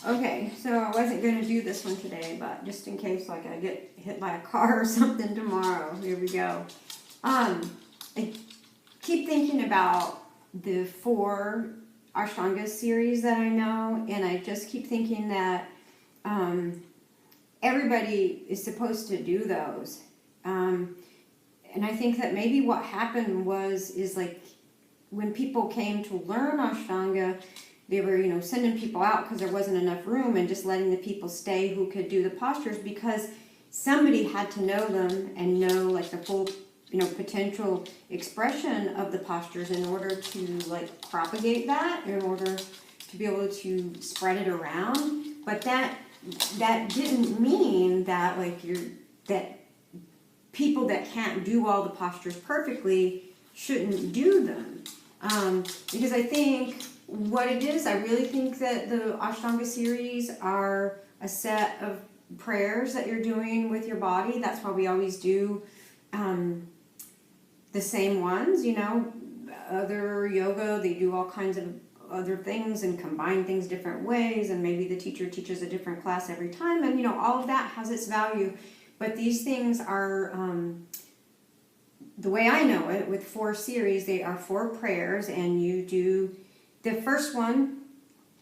Okay, so I wasn't going to do this one today, but just in case, like, I get hit by a car or something tomorrow, here we go. I keep thinking about the 4 Ashtanga series that I know, and I just keep thinking that everybody is supposed to do those. And I think that maybe what happened is like when people came to learn Ashtanga, they were, sending people out because there wasn't enough room and just letting the people stay who could do the postures, because somebody had to know them and know like the full, potential expression of the postures in order to like propagate that, in order to be able to spread it around. But that didn't mean that that people that can't do all the postures perfectly shouldn't do them. Because I think what it is, I really think that the Ashtanga series are a set of prayers that you're doing with your body. That's why we always do the same ones, Other yoga, they do all kinds of other things and combine things different ways, and maybe the teacher teaches a different class every time, and all of that has its value. But these things are, the way I know it, with 4 series, they are 4 prayers, and you do the first one,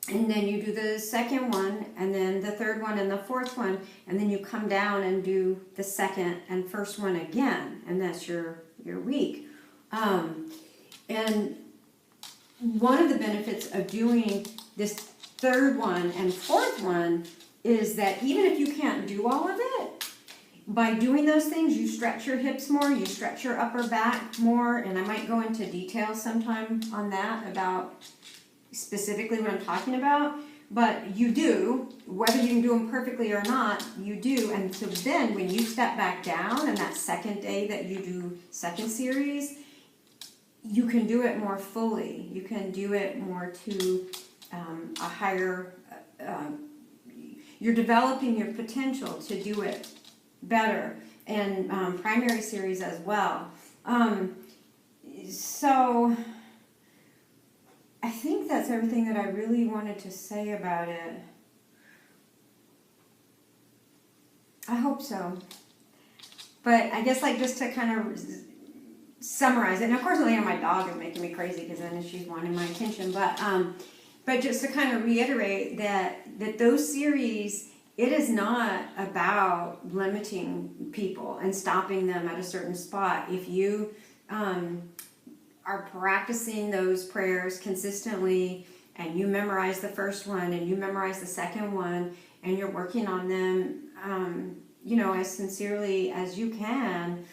and then you do the second one, and then the third one, and the fourth one, and then you come down and do the second and first one again, and that's your week. And one of the benefits of doing this third one and fourth one is that even if you can't do all of it, by doing those things, you stretch your hips more, you stretch your upper back more, and I might go into detail sometime on that, about specifically what I'm talking about. But you do, whether you can do them perfectly or not, you do. And so then when you step back down, and that second day that you do second series, you can do it more fully. You can do it more to a higher, you're developing your potential to do it better, and primary series as well. So I think that's everything that I really wanted to say about it. I hope so. But I guess just to kind of summarize it, and of course my dog is making me crazy because then she's wanting my attention, but just to kind of reiterate that those series, it is not about limiting people and stopping them at a certain spot. If you are practicing those prayers consistently, and you memorize the first one and you memorize the second one, and you're working on them as sincerely as you can,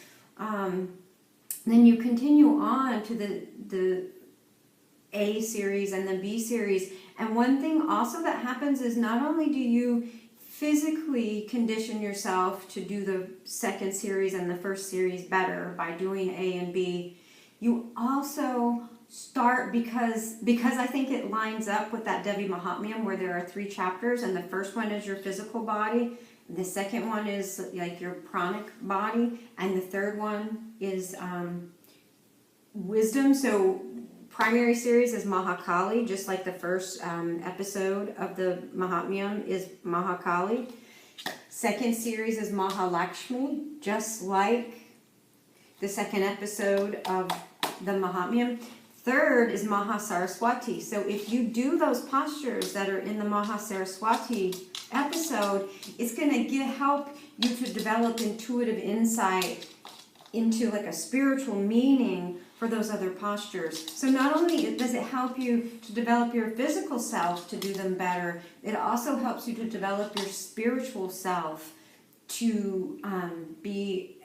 then you continue on to the A series and the B series. And one thing also that happens is, not only do you physically condition yourself to do the second series and the first series better by doing A and B, you also start, because I think it lines up with that Devi Mahatmyam, where there are 3 chapters, and the first one is your physical body, the second one is like your pranic body, and the third one is wisdom. So primary series is Mahakali, just like the first episode of the Mahatmyam is Mahakali. Second series is Mahalakshmi, just like the second episode of the Mahatmyam. Third is Mahasaraswati. So if you do those postures that are in the Mahasaraswati episode, it's going to help you to develop intuitive insight into like a spiritual meaning for those other postures. So not only does it help you to develop your physical self to do them better, it also helps you to develop your spiritual self to be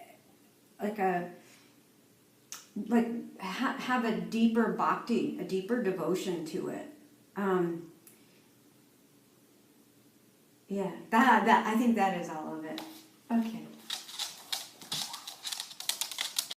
have a deeper bhakti, a deeper devotion to it. I think that is all of it. Okay.